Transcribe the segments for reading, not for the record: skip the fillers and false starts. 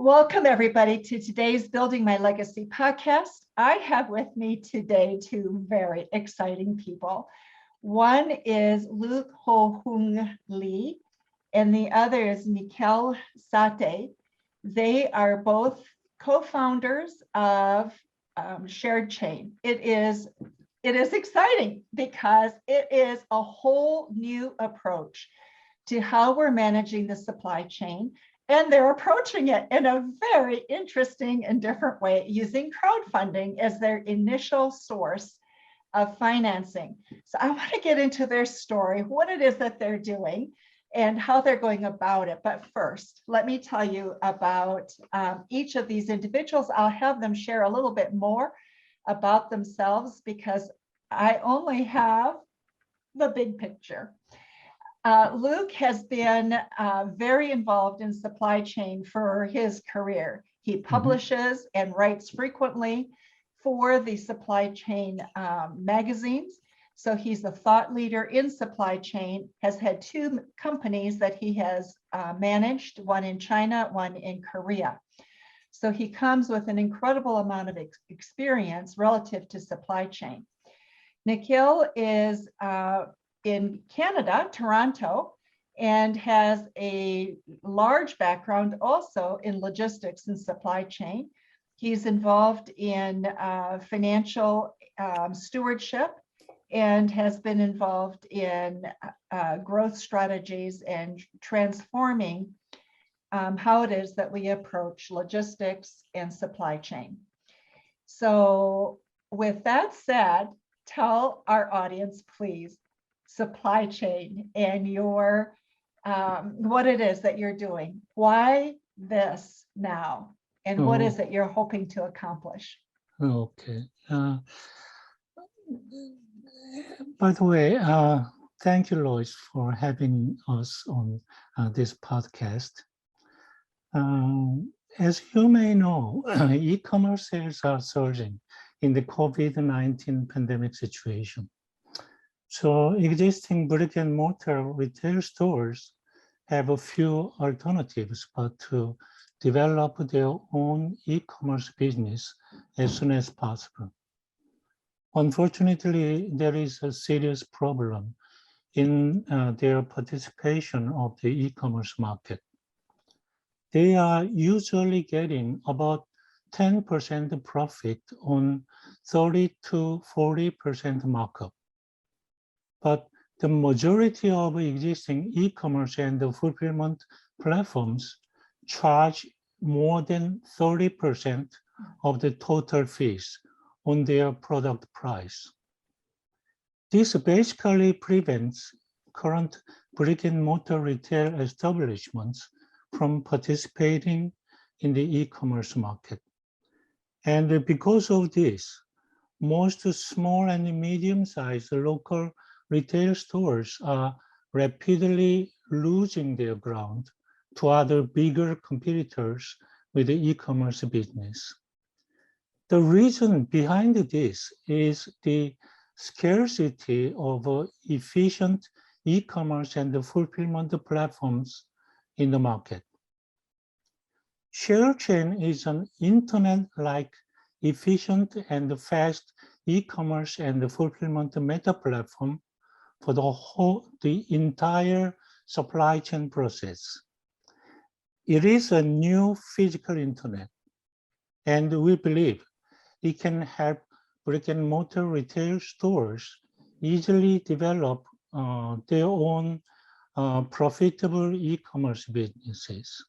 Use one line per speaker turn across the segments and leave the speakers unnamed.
Welcome, everybody, to today's Building My Legacy podcast. I have with me today two very exciting people. One is Luke Ho-Hyung Lee, and the other is Mikkel Sate. They are both co-founders of SharedChain. It is exciting because it is a whole new approach to how we're managing the supply chain. And they're approaching it in a very interesting and different way, using crowdfunding as their initial source of financing. So I want to get into their story, what it is that they're doing, and how they're going about it. But first, let me tell you about each of these individuals. I'll have them share a little bit more about themselves because I only have the big picture. Luke has been very involved in supply chain for his career. He publishes and writes frequently for the supply chain magazines. So he's a thought leader in supply chain, has had two companies that he has managed, one in China, one in Korea. So he comes with an incredible amount of experience relative to supply chain. Nikhil is in Canada, Toronto, and has a large background also in logistics and supply chain. He's involved in financial stewardship and has been involved in growth strategies and transforming how it is that we approach logistics and supply chain. So with that said, tell our audience, please, supply chain and your what it is that you're doing. Why this now? And what is it you're hoping to accomplish?
Okay. By the way, thank you, Lois, for having us on this podcast. As you may know, e-commerce sales are surging in the COVID-19 pandemic situation. So existing brick and mortar retail stores have a few alternatives, but to develop their own e-commerce business as soon as possible. Unfortunately, there is a serious problem in their participation of the e-commerce market. They are usually getting about 10% profit on 30 to 40% markup. But the majority of existing e-commerce and the fulfillment platforms charge more than 30% of the total fees on their product price. This basically prevents current brick and mortar retail establishments from participating in the e-commerce market. And because of this, most small and medium-sized local retail stores are rapidly losing their ground to other bigger competitors with the e-commerce business. The reason behind this is the scarcity of efficient e-commerce and fulfillment platforms in the market. SharedChain is an internet-like efficient and fast e-commerce and fulfillment meta platform for the entire supply chain process. It is a new physical internet, and we believe it can help brick and mortar retail stores easily develop their own profitable e-commerce businesses.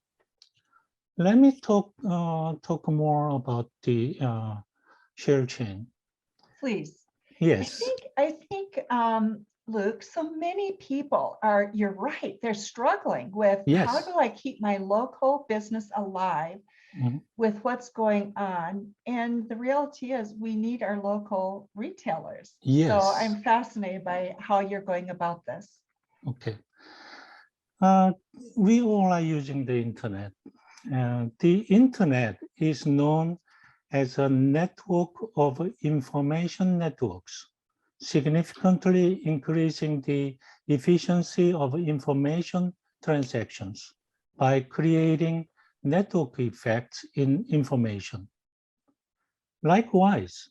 Let me talk more about the SharedChain.
Please.
Yes.
I think Luke, so many people are, you're right, they're struggling with how do I keep my local business alive with what's going on? And the reality is we need our local retailers.
Yes.
So I'm fascinated by how you're going about this.
Okay. We all are using the internet. The internet is known as a network of information networks, significantly increasing the efficiency of information transactions by creating network effects in information. Likewise,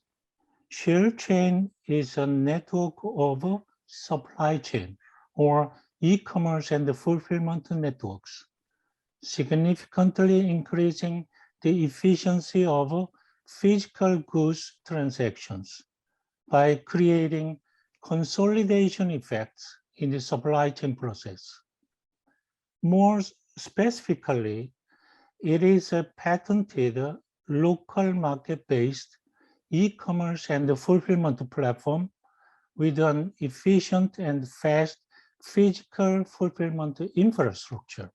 SharedChain is a network of supply chain or e-commerce and fulfillment networks, significantly increasing the efficiency of physical goods transactions by creating consolidation effects in the supply chain process. More specifically, it is a patented local market-based e-commerce and fulfillment platform with an efficient and fast physical fulfillment infrastructure.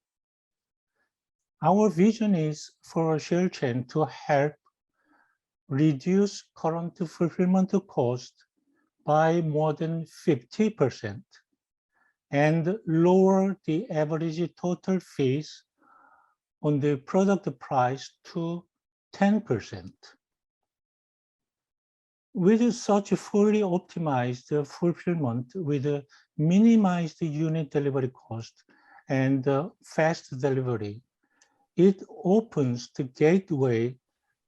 Our vision is for SharedChain to help reduce current fulfillment cost by more than 50% and lower the average total fees on the product price to 10%. With such fully optimized fulfillment with a minimized unit delivery cost and fast delivery, it opens the gateway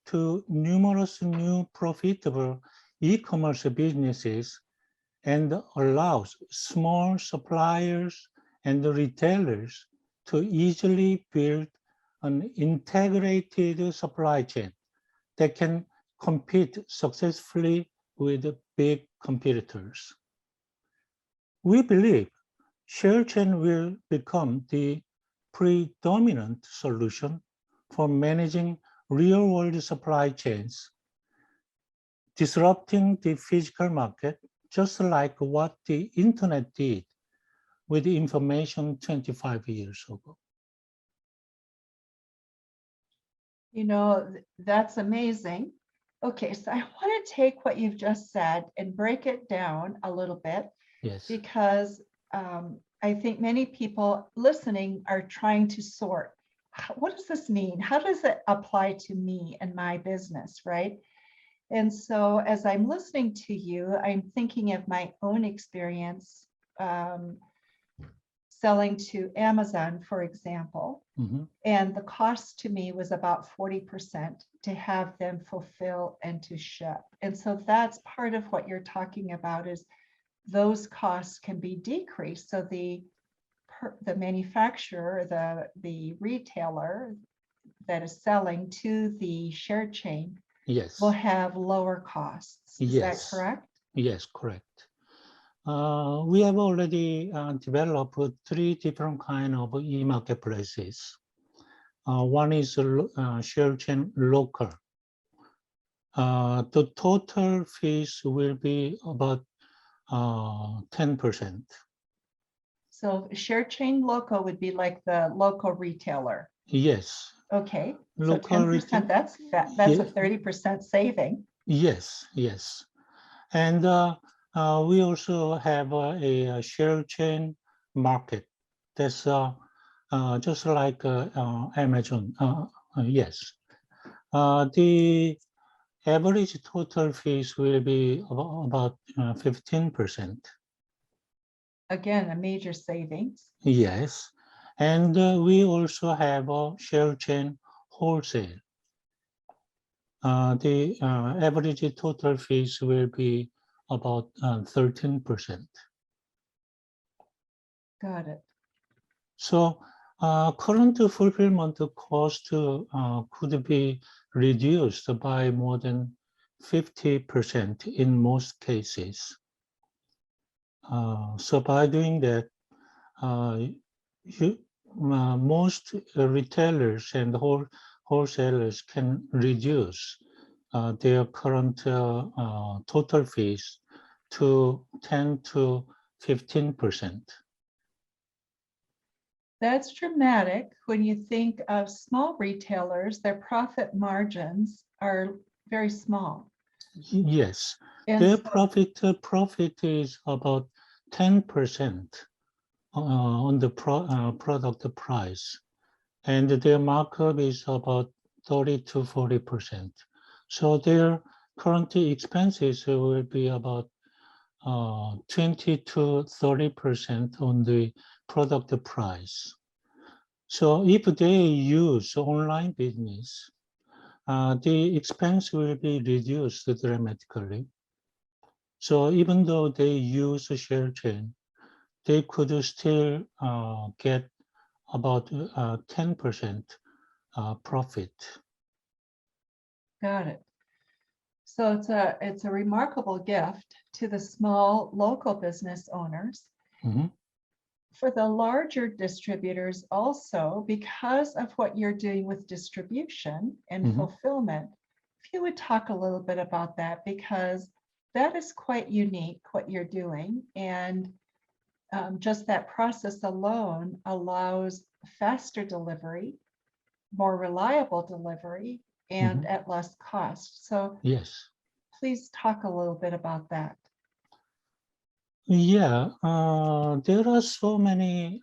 to numerous new profitable e-commerce businesses and allows small suppliers and retailers to easily build an integrated supply chain that can compete successfully with big competitors. We believe SharedChain will become the predominant solution for managing real-world supply chains, disrupting the physical market, just like what the internet did with information 25 years ago.
You know, that's amazing. Okay, so I want to take what you've just said and break it down a little bit.
Yes.
Because I think many people listening are trying to sort, what does this mean? How does it apply to me and my business, right? And so as I'm listening to you, I'm thinking of my own experience selling to Amazon, for example.
Mm-hmm.
And the cost to me was about 40% to have them fulfill and to ship. And so that's part of what you're talking about, is those costs can be decreased. So the manufacturer, the retailer that is selling to the SharedChain,
yes,
will have lower costs. Is
yes,
that correct?
Yes, correct. We have already developed 3 different kinds of e-marketplaces. One is SharedChain local. The total fees will be about 10%.
So SharedChain local would be like the local retailer.
Yes.
Okay.
Local
so 10%, that's a 30% saving.
Yes, yes. And we also have a SharedChain market. That's just like Amazon. Yes. The average total fees will be about 15%.
Again, a major savings.
Yes. And we also have a SharedChain wholesale. The average total fees will be about 13%.
Got it.
So current fulfillment cost could be reduced by more than 50% in most cases. So by doing that, most retailers and wholesalers can reduce their current total fees to 10 to 15%.
That's dramatic. When you think of small retailers, their profit margins are very small.
Yes,
And
their
so,
profit is about 10% on the product price, and their markup is about 30 to 40%. So their current expenses will be about 20 to 30% on the product price. So if they use online business, the expense will be reduced dramatically. So even though they use SharedChain, they could still get about 10% profit.
Got it. So it's a remarkable gift to the small local business owners.
Mm-hmm.
For the larger distributors also, because of what you're doing with distribution and
Mm-hmm.
fulfillment, if you would talk a little bit about that, because that is quite unique what you're doing. And just that process alone allows faster delivery, more reliable delivery, and at less cost. So
yes,
please talk a little bit about that.
Yeah, there are so many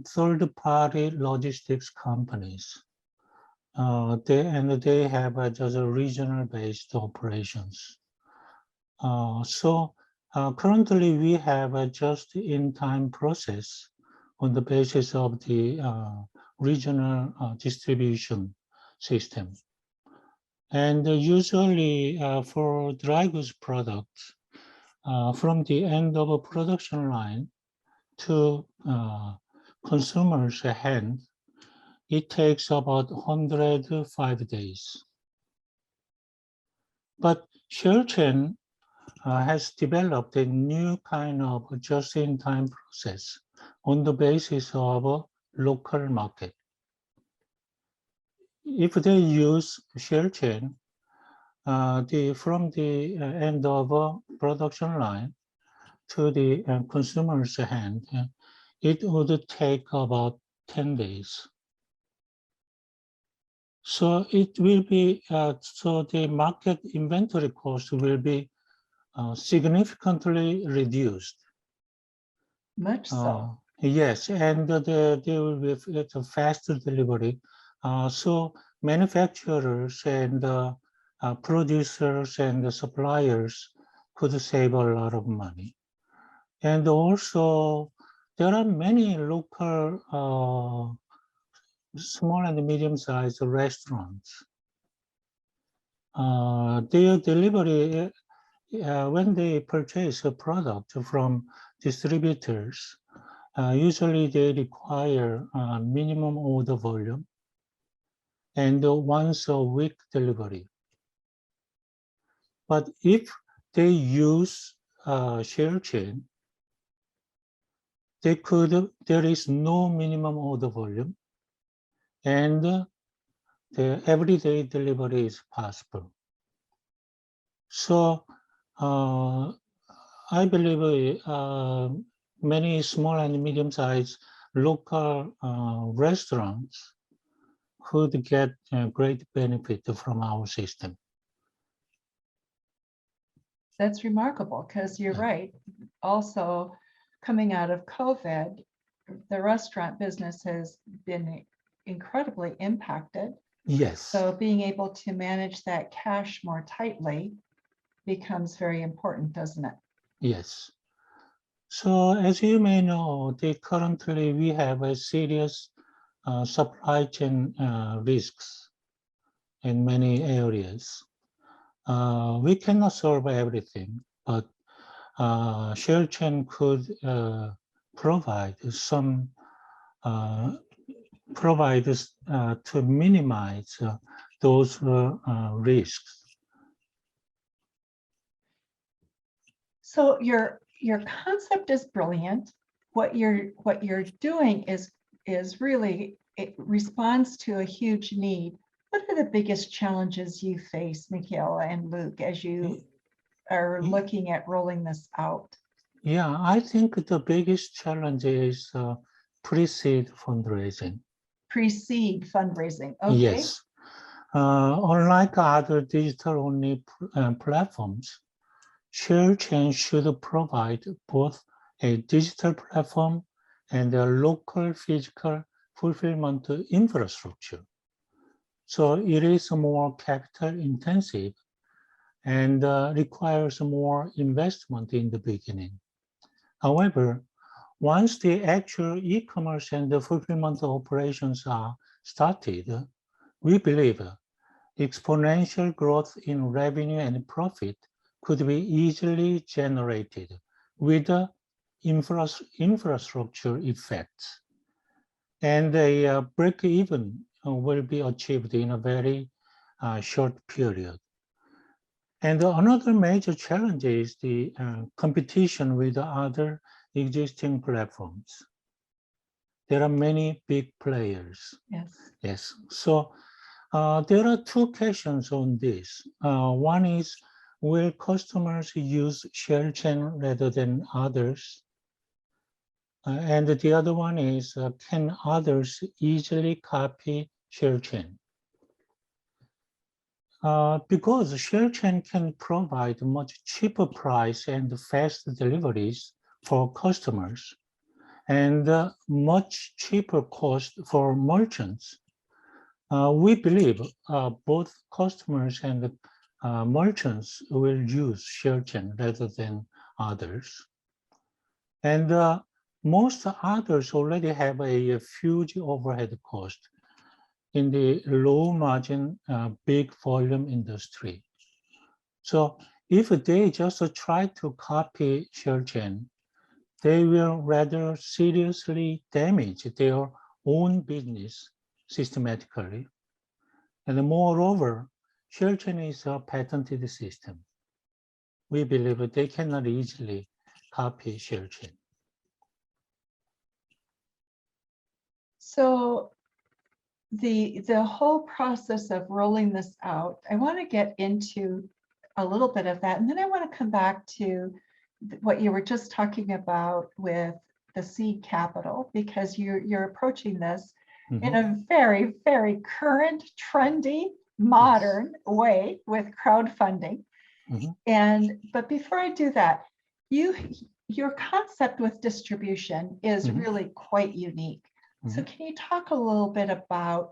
third-party logistics companies. They have just regional-based operations. Currently we have a just-in-time process on the basis of the regional distribution system. And usually for dry goods products, from the end of a production line to consumers' hand, it takes about 105 days. But SharedChain has developed a new kind of just-in-time process on the basis of a local market. If they use SharedChain, from the end of a production line to the consumer's hand, it would take about 10 days. So it will be, so the market inventory cost will be significantly reduced.
Much so.
Yes, and there will be a faster delivery. So manufacturers and producers and suppliers could save a lot of money. And also, there are many local small and medium-sized restaurants. Their delivery, when they purchase a product from distributors, usually they require minimum order volume and once a week delivery. But if they use SharedChain, there is no minimum order volume, and the everyday delivery is possible. So I believe many small and medium-sized local restaurants could get great benefit from our system.
That's remarkable, because you're right. Also, coming out of COVID, the restaurant business has been incredibly impacted.
Yes.
So being able to manage that cash more tightly becomes very important, doesn't it?
Yes. So as you may know, currently we have a serious supply chain risks in many areas. We cannot solve everything, but SharedChain could provide some to minimize those risks.
So your concept is brilliant. What you're doing is really, it responds to a huge need. What are the biggest challenges you face, Michaela and Luke, as you are looking at rolling this out?
Yeah, I think the biggest challenge is pre-seed fundraising.
Pre-seed fundraising, okay.
Yes. Unlike other digital-only platforms, SharedChain should provide both a digital platform and a local physical fulfillment infrastructure. So it is more capital intensive and requires more investment in the beginning. However, once the actual e-commerce and the fulfillment operations are started, we believe exponential growth in revenue and profit could be easily generated with the infrastructure effects. And a break-even will be achieved in a very short period. And another major challenge is the competition with other existing platforms. There are many big players. Yes. So there are two questions on this. One is, will customers use SharedChain rather than others? And the other one is, can others easily copy SharedChain? Because SharedChain can provide much cheaper price and fast deliveries for customers, and much cheaper cost for merchants. We believe both customers and merchants will use SharedChain rather than others. And most others already have a huge overhead cost in the low margin, big volume industry. So if they just try to copy SharedChain, they will rather seriously damage their own business systematically. And moreover, SharedChain is a patented system. We believe they cannot easily copy SharedChain.
So the whole process of rolling this out, I want to get into a little bit of that, and then I want to come back to what you were just talking about with the seed capital, because you're approaching this in a very, very current, trendy, modern way with crowdfunding. But before I do that, your concept with distribution is really quite unique. So can you talk a little bit about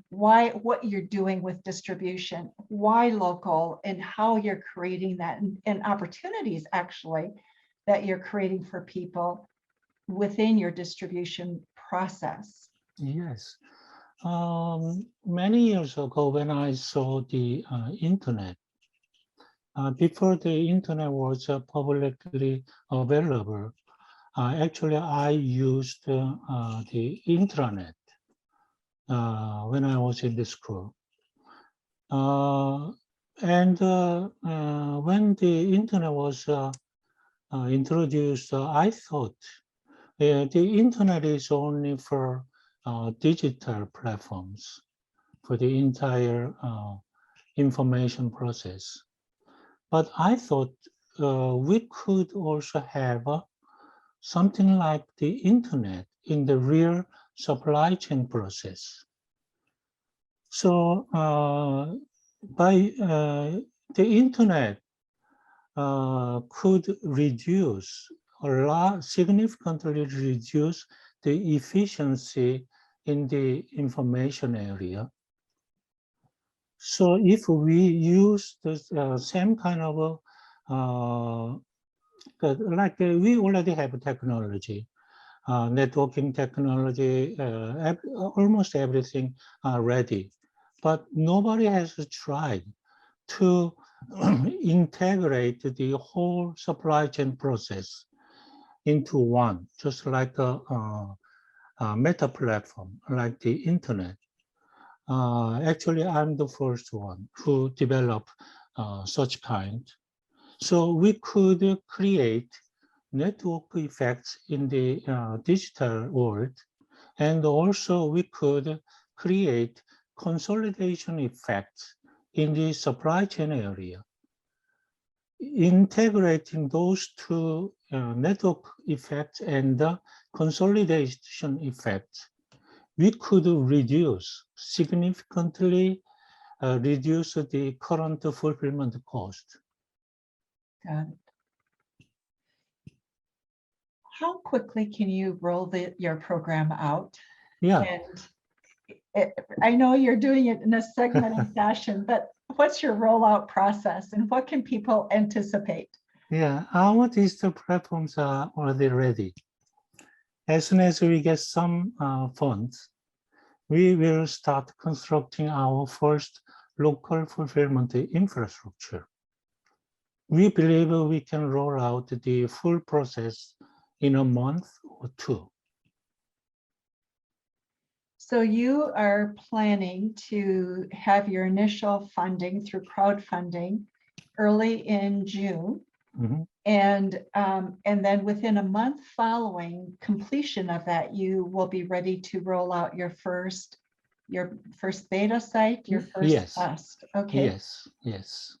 what you're doing with distribution, why local, and how you're creating that, and opportunities actually that you're creating for people within your distribution process?
Yes. Many years ago, when I saw the internet, before the internet was publicly available, actually I used the intranet when I was in the school. When the internet was introduced, I thought the internet is only for digital platforms, for the entire information process. But I thought we could also have something like the internet in the real supply chain process. So by the internet could significantly reduce the efficiency in the information area. So if we use the same kind of we already have technology, networking technology, almost everything ready, but nobody has tried to integrate the whole supply chain process into one, just like a meta platform, like the internet. Actually, I'm the first one who developed such kind. So we could create network effects in the digital world, and also we could create consolidation effects in the supply chain area. Integrating those two network effects and the consolidation effects, we could significantly reduce the current fulfillment cost.
Got it. How quickly can you roll your program out?
Yeah.
And I know you're doing it in a segmented fashion, but what's your rollout process and what can people anticipate?
Yeah, our digital platforms are already ready. As soon as we get some funds, we will start constructing our first local fulfillment infrastructure. We believe we can roll out the full process in a month or two.
So you are planning to have your initial funding through crowdfunding early in June.
Mhm.
And then within a month following completion of that, you will be ready to roll out your first beta site, your first
Yes.
test. Okay.
Yes, yes.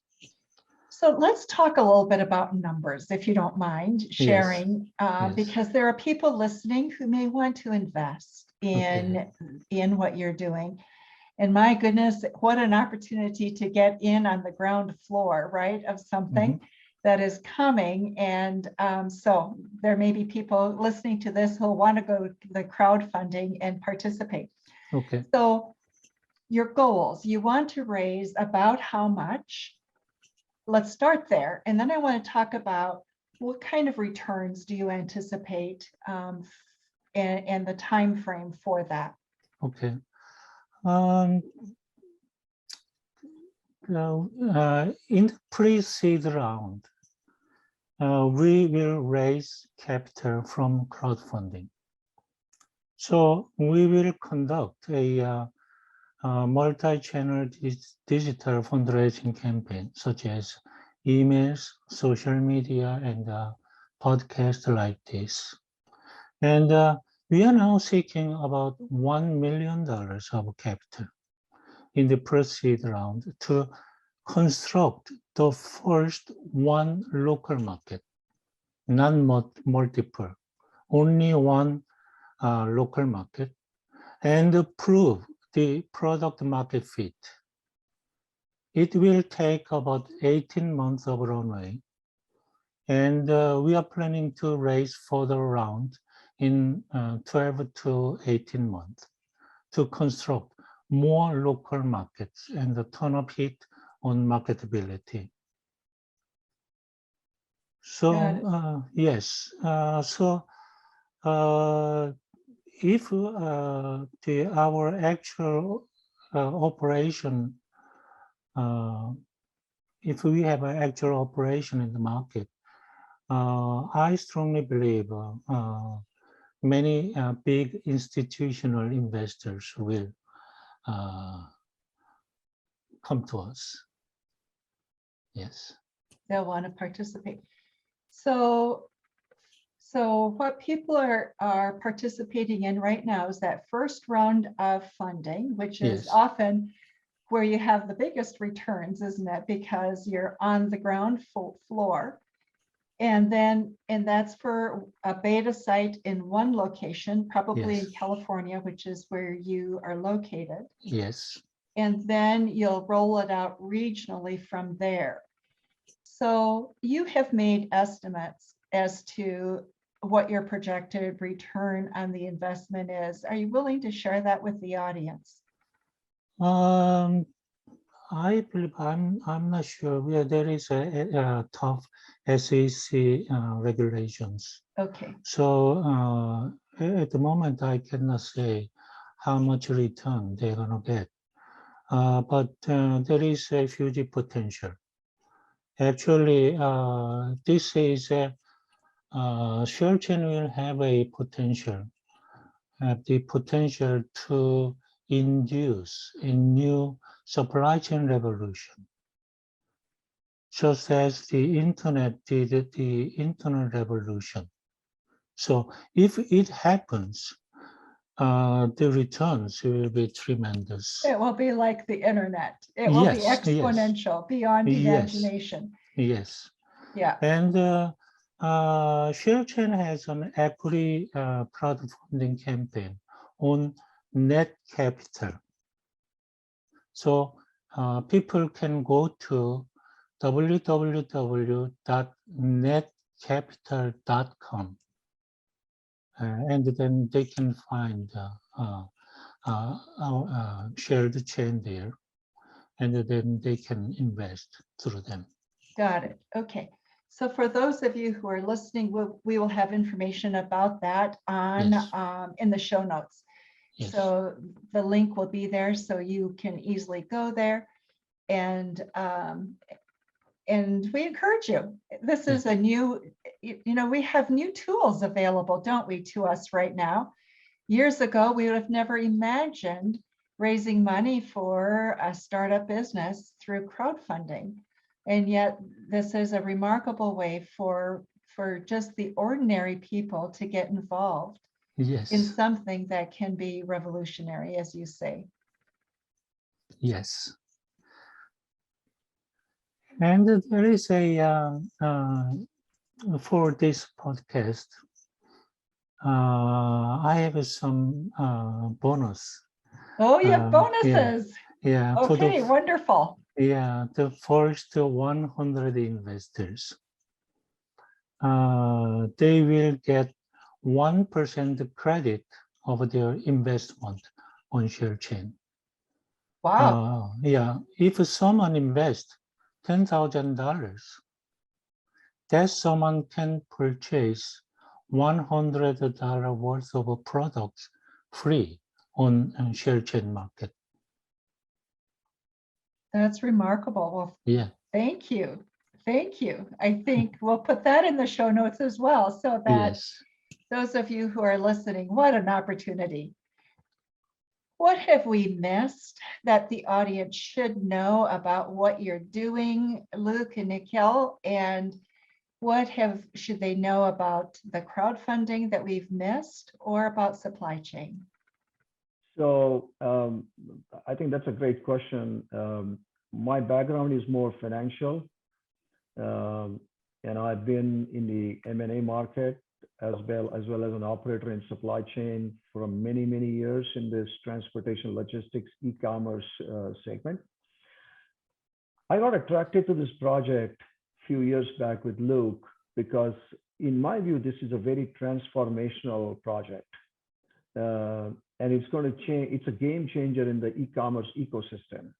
So let's talk a little bit about numbers, if you don't mind sharing,
Yes.
because there are people listening who may want to invest in what you're doing. And my goodness, what an opportunity to get in on the ground floor, right, of something that is coming. And so there may be people listening to this who want to go to the crowdfunding and participate.
Okay.
So your goals, you want to raise about how much? Let's start there. And then I want to talk about what kind of returns do you anticipate and the time frame for that.
Okay. In the pre-seed round, we will raise capital from crowdfunding. So we will conduct a multi-channel digital fundraising campaign, such as emails, social media, and podcasts like this. And we are now seeking about $1 million of capital in the pre-seed round to construct the first one local market, not multiple, only one local market, and prove the product market fit. It will take about 18 months of runway, and we are planning to raise further round in 12 to 18 months to construct more local markets and turn up heat on marketability. So yes, so if our actual operation, if we have an actual operation in the market, I strongly believe many big institutional investors will come to us. Yes.
They'll want to participate. So what people are participating in right now is that first round of funding, which is often where you have the biggest returns, isn't it? Because you're on the ground floor. And that's for a beta site in one location, probably in California, which is where you are located.
Yes.
And then you'll roll it out regionally from there. So you have made estimates as to what your projected return on the investment is. Are you willing to share that with the audience?
I believe I'm not sure. There is a tough SEC regulations.
Okay.
So at the moment, I cannot say how much return they're gonna get, but there is a huge potential. Actually, this is a SharedChain will have a potential, the potential to induce a new supply chain revolution, just as the internet did the internet revolution. So if it happens, the returns will be tremendous.
It will be like the internet. It will be exponential, beyond imagination.
Yes.
Yeah.
And SharedChain has an equity crowdfunding campaign on net capital. So people can go to www.netcapital.com and then they can find our SharedChain there, and then they can invest through them.
Got it. Okay. So for those of you who are listening, we will have information about that on
Yes.
in the show notes.
Yes.
So the link will be there, so you can easily go there. And we encourage you. This is a new, we have new tools available, don't we, to us right now. Years ago, we would have never imagined raising money for a startup business through crowdfunding. And yet this is a remarkable way for just the ordinary people to get involved
Yes.
in something that can be revolutionary, as you say.
Yes. And there is for this podcast, I have some bonus.
Oh, you have bonuses.
Yeah.
Okay, wonderful.
Yeah, the first 100 investors, they will get 1% credit of their investment on SharedChain.
Wow.
Yeah, if someone invests $10,000, that someone can purchase $100 worth of products free on SharedChain market.
That's remarkable. Well,
yeah.
Thank you. Thank you. I think we'll put that in the show notes as well, so that those of you who are listening, what an opportunity. What have we missed that the audience should know about what you're doing, Luke and Nikhil, and what should they know about the crowdfunding that we've missed, or about supply chain?
So I think that's a great question. My background is more financial, and I've been in the M&A market as well as an operator in supply chain for many, many years in this transportation, logistics, e-commerce segment. I got attracted to this project a few years back with Luke because, in my view, this is a very transformational project. And it's going to change, it's a game changer in the e-commerce ecosystem.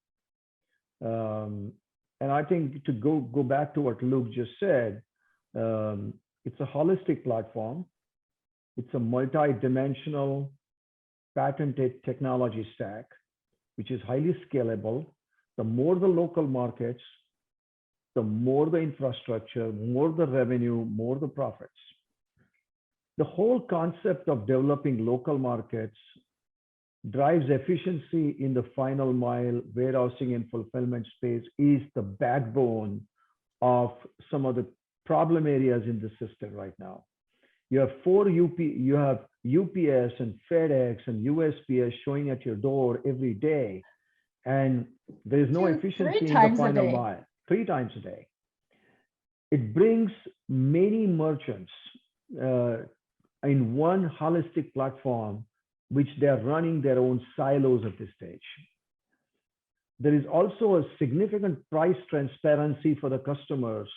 And I think to go back to what Luke just said, it's a holistic platform. It's a multi-dimensional patented technology stack, which is highly scalable. The more the local markets, the more the infrastructure, more the revenue, more the profits. The whole concept of developing local markets drives efficiency in the final mile warehousing and fulfillment space is the backbone of some of the problem areas in the system right now. You have you have UPS and FedEx and USPS showing at your door every day, and there is no efficiency in the final mile. 3 times a day. It brings many merchants in one holistic platform, which they're running their own silos at this stage. There is also a significant price transparency for the customers,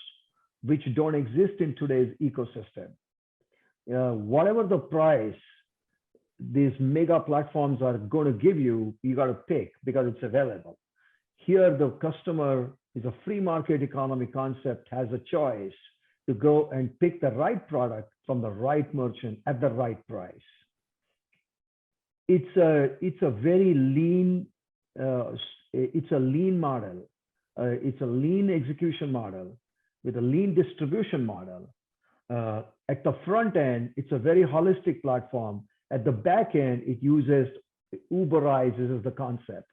which don't exist in today's ecosystem. Whatever the price these mega platforms are going to give you, you got to pick because it's available. Here, the customer is a free market economy concept, has a choice to go and pick the right product from the right merchant at the right price. It's a very lean, it's a lean model. It's a lean execution model with a lean distribution model. At the front end, it's a very holistic platform. At the back end, it uses Uberizes the concept.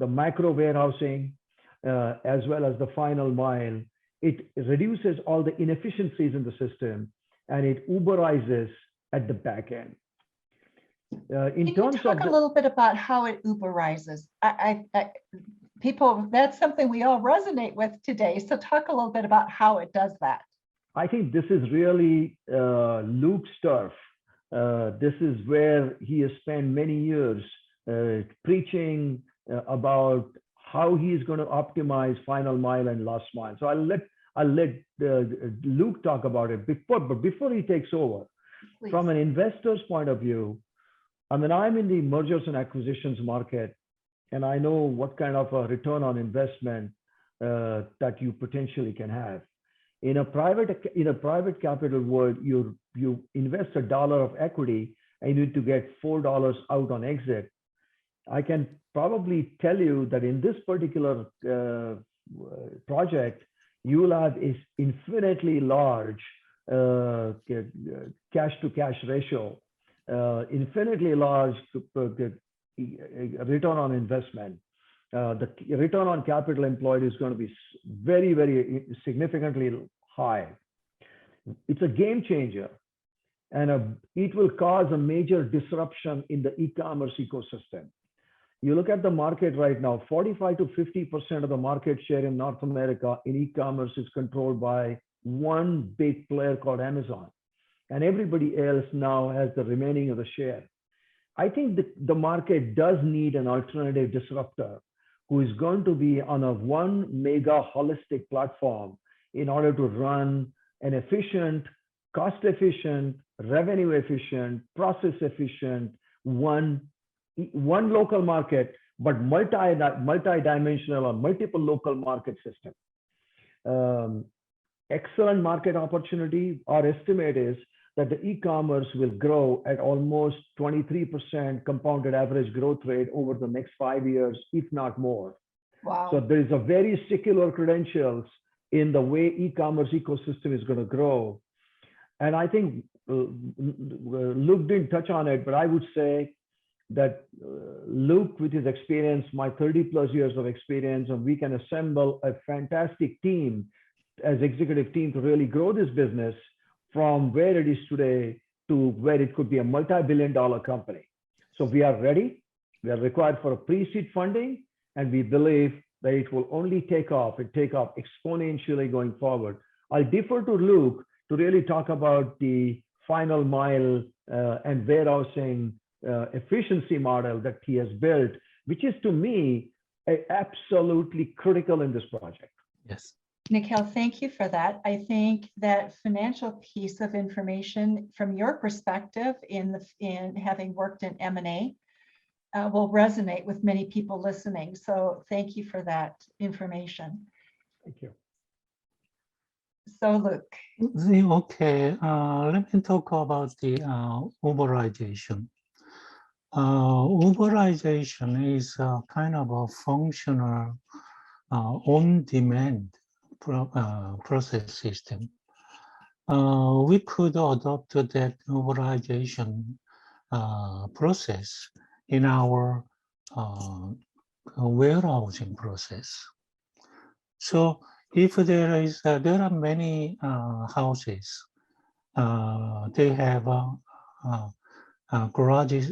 The micro warehousing, as well as the final mile, it reduces all the inefficiencies in the system, and it Uberizes at the back end.
Can you talk a little bit about how it Uberizes? People, that's something we all resonate with today. So talk a little bit about how it does that.
I think this is really Luke's turf. This is where he has spent many years preaching about how he is going to optimize final mile and last mile. So I'll let Luke talk about it before he takes over. Please. From an investor's point of view, I mean, I'm in the mergers and acquisitions market, and I know what kind of a return on investment that you potentially can have. In a private capital world, you invest $1 of equity and you need to get $4 out on exit. I can probably tell you that in this particular project, you will have is infinitely large cash to cash ratio, infinitely large return on investment. The return on capital employed is going to be very, very significantly high. It's a game changer, and it will cause a major disruption in the e-commerce ecosystem. You look at the market right now, 45 to 50% of the market share in North America in e-commerce is controlled by one big player called Amazon. And everybody else now has the remaining of the share. I think the market does need an alternative disruptor who is going to be on a one mega holistic platform in order to run an efficient, cost efficient, revenue efficient, process efficient, one local market, but multi-dimensional or multiple local market system. Excellent market opportunity. Our estimate is that the e-commerce will grow at almost 23% compounded average growth rate over the next 5 years, if not more.
Wow.
So there is a very secular credentials in the way e-commerce ecosystem is going to grow. And I think Luke didn't touch on it, but I would say that Luke, with his experience, my 30 plus years of experience, and we can assemble a fantastic team as executive team to really grow this business from where it is today to where it could be a multi-billion-dollar company. So we are ready. We are required for a pre-seed funding, and we believe that it will only take off and take off exponentially going forward. I'll defer to Luke to really talk about the final mile and warehousing efficiency model that he has built, which is to me absolutely critical in this project.
Yes.
Nikhil, thank you for that. I think that financial piece of information from your perspective in having worked in M&A will resonate with many people listening. So thank you for that information.
Thank you.
So Luke.
Okay, let me talk about the Uberization. Uberization is a kind of a functional on-demand process system. We could adopt that Uberization process in our warehousing process. So if there are many houses, they have a garage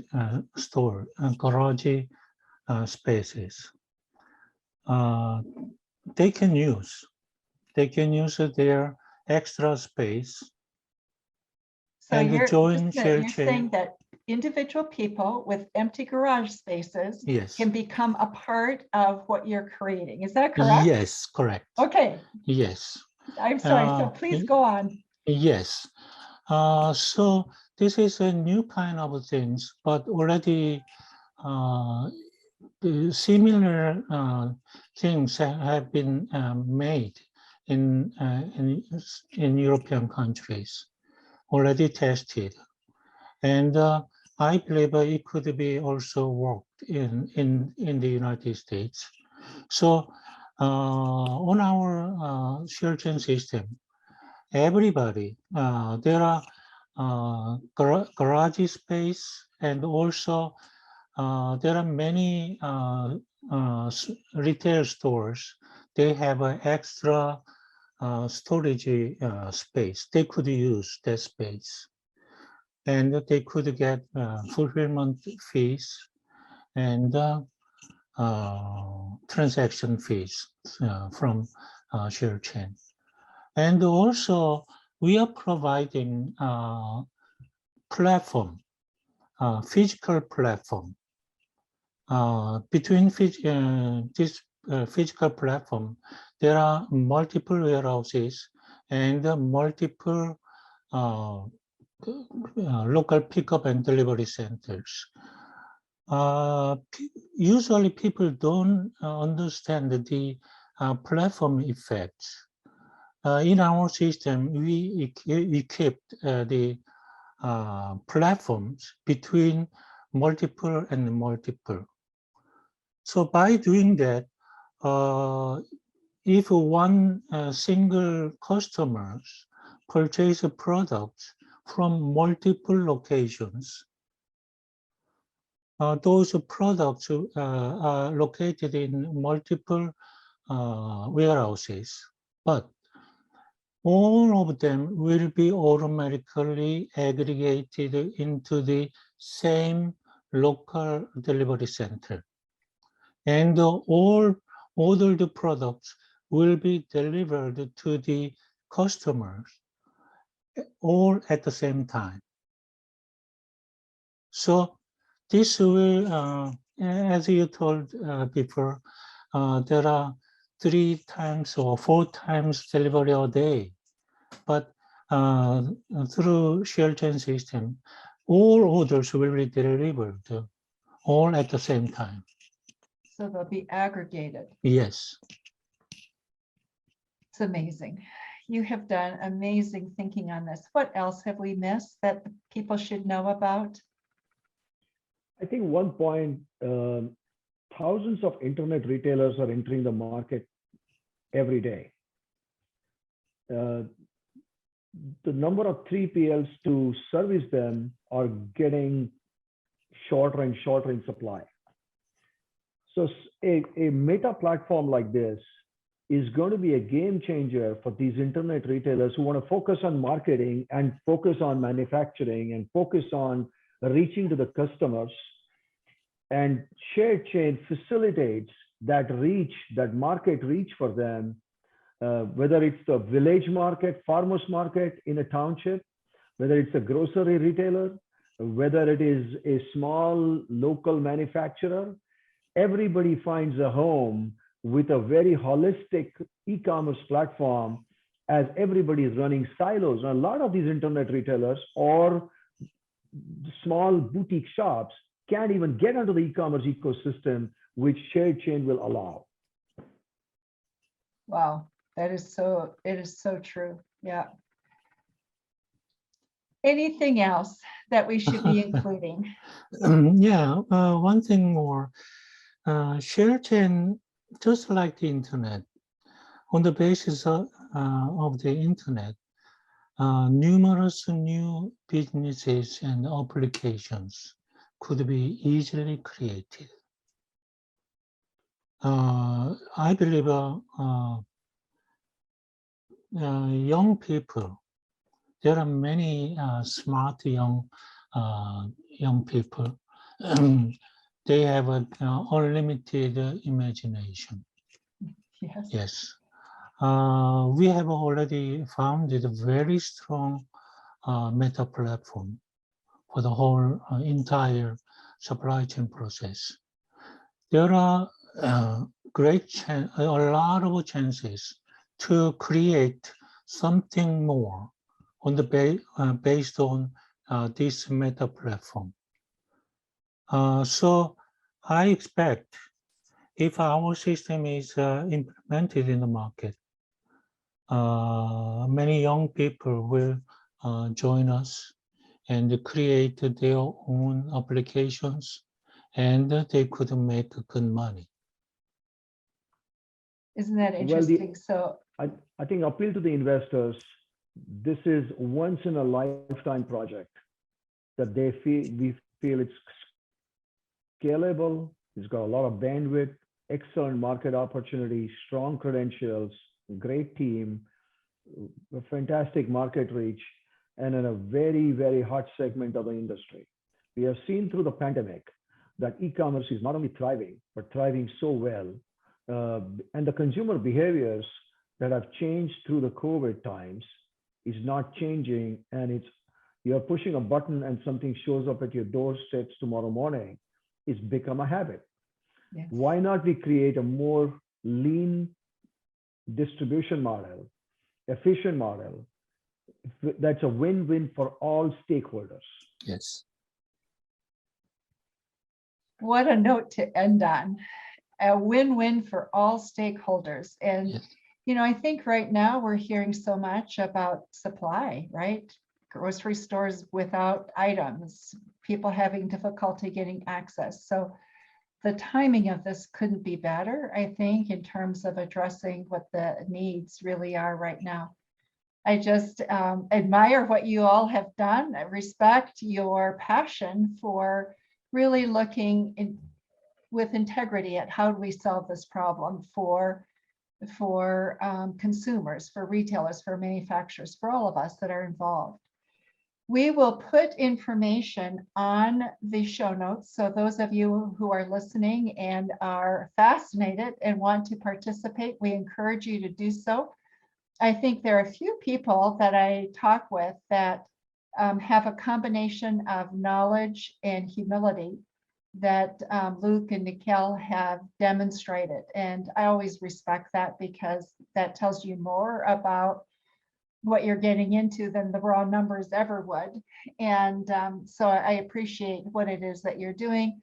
store, garage spaces. They can use their extra space.
So
and
you're
SharedChain.
saying that individual people with empty garage spaces
Yes.
can become a part of what you're creating. Is that correct?
Yes, correct.
Okay.
Yes.
I'm sorry. So please go on.
Yes. So this is a new kind of things, but already similar things have been made in European countries, already tested, and I believe it could be also worked in the United States. So on our SharedChain system, everybody, there are garage space, and also there are many retail stores. They have an extra storage space. They could use that space, and they could get fulfillment fees and transaction fees from SharedChain. And also, we are providing platform, physical platform. Between this physical platform, there are multiple warehouses and multiple local pickup and delivery centers. Usually people don't understand the platform effects. in our system, we equipped the platforms between multiple and multiple. So by doing that, if one single customers purchase products from multiple locations, those products are located in multiple warehouses, but all of them will be automatically aggregated into the same local delivery center. And all ordered products will be delivered to the customers all at the same time. So this will, as you told before, there are 3 times or 4 times delivery a day. But through SharedChain system, all orders will be delivered all at the same time.
So they'll be aggregated.
Yes.
It's amazing. You have done amazing thinking on this. What else have we missed that people should know about?
I think one point, thousands of internet retailers are entering the market every day. The number of 3PLs to service them are getting shorter and shorter in supply. So a meta platform like this is going to be a game changer for these internet retailers who want to focus on marketing and focus on manufacturing and focus on reaching to the customers. And SharedChain facilitates that reach, that market reach for them, whether it's the village market, farmers market in a township, whether it's a grocery retailer, whether it is a small local manufacturer. Everybody finds a home with a very holistic e-commerce platform, as everybody is running silos. And a lot of these internet retailers or small boutique shops can't even get onto the e-commerce ecosystem, which SharedChain will allow.
Wow, it is so true. Yeah. Anything else that we should be including?
Yeah, one thing more. SharedChain, just like the internet, on the basis of the internet, numerous new businesses and applications could be easily created. I believe young people, there are many smart young people. They have an unlimited imagination.
Yes.
Yes. We have already founded a very strong meta platform for the whole entire supply chain process. There are a lot of chances to create something more on the based on this meta platform. So I expect if our system is implemented in the market, many young people will join us and create their own applications, and they could make good money.
Isn't that interesting?
I think appeal to the investors, this is once in a lifetime project that we feel it's scalable, it's got a lot of bandwidth, excellent market opportunity, strong credentials, great team, a fantastic market reach, and in a very, very hot segment of the industry. We have seen through the pandemic that e-commerce is not only thriving, but thriving so well. And the consumer behaviors that have changed through the COVID times is not changing. And you're pushing a button and something shows up at your doorsteps tomorrow morning. It's become a habit.
Yes.
Why not we create a more lean distribution model, efficient model, that's a win-win for all stakeholders?
Yes.
What a note to end on. A win-win for all stakeholders. And
yes.
You know, I think right now we're hearing so much about supply, right? Grocery stores without items, people having difficulty getting access. So the timing of this couldn't be better, I think, in terms of addressing what the needs really are right now. I just admire what you all have done. I respect your passion for really looking with integrity at how do we solve this problem for consumers, for retailers, for manufacturers, for all of us that are involved. We will put information on the show notes. So those of you who are listening and are fascinated and want to participate, we encourage you to do so. I think there are a few people that I talk with that have a combination of knowledge and humility that Luke and Nikhil have demonstrated. And I always respect that because that tells you more about what you're getting into than the raw numbers ever would. And so I appreciate what it is that you're doing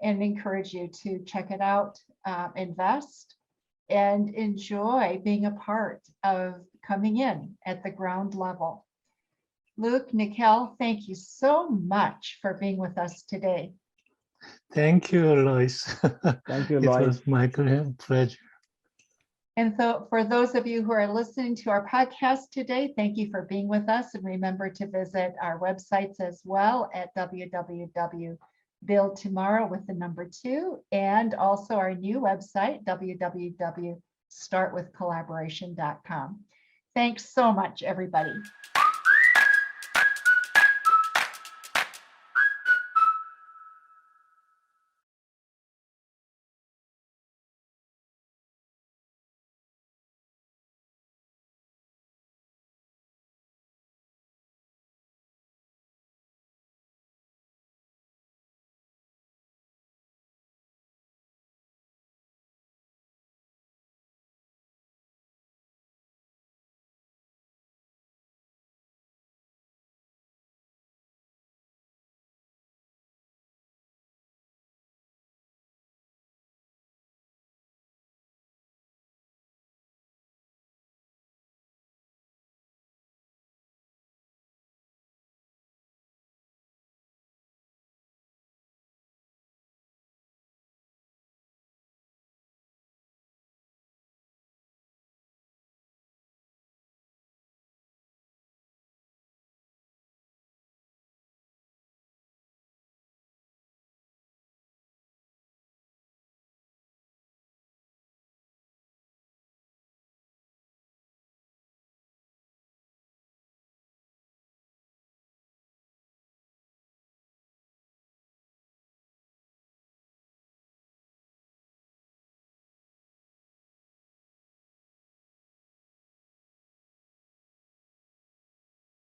and encourage you to check it out, invest, and enjoy being a part of coming in at the ground level. Luke, Nikhil, thank you so much for being with us today.
Thank you, Lois.
Thank you,
It
Lois.
was my pleasure.
And so for those of you who are listening to our podcast today, thank you for being with us. And remember to visit our websites as well at www.build2morrow with the number 2, and also our new website, www.startwithcollaboration.com. Thanks so much, everybody.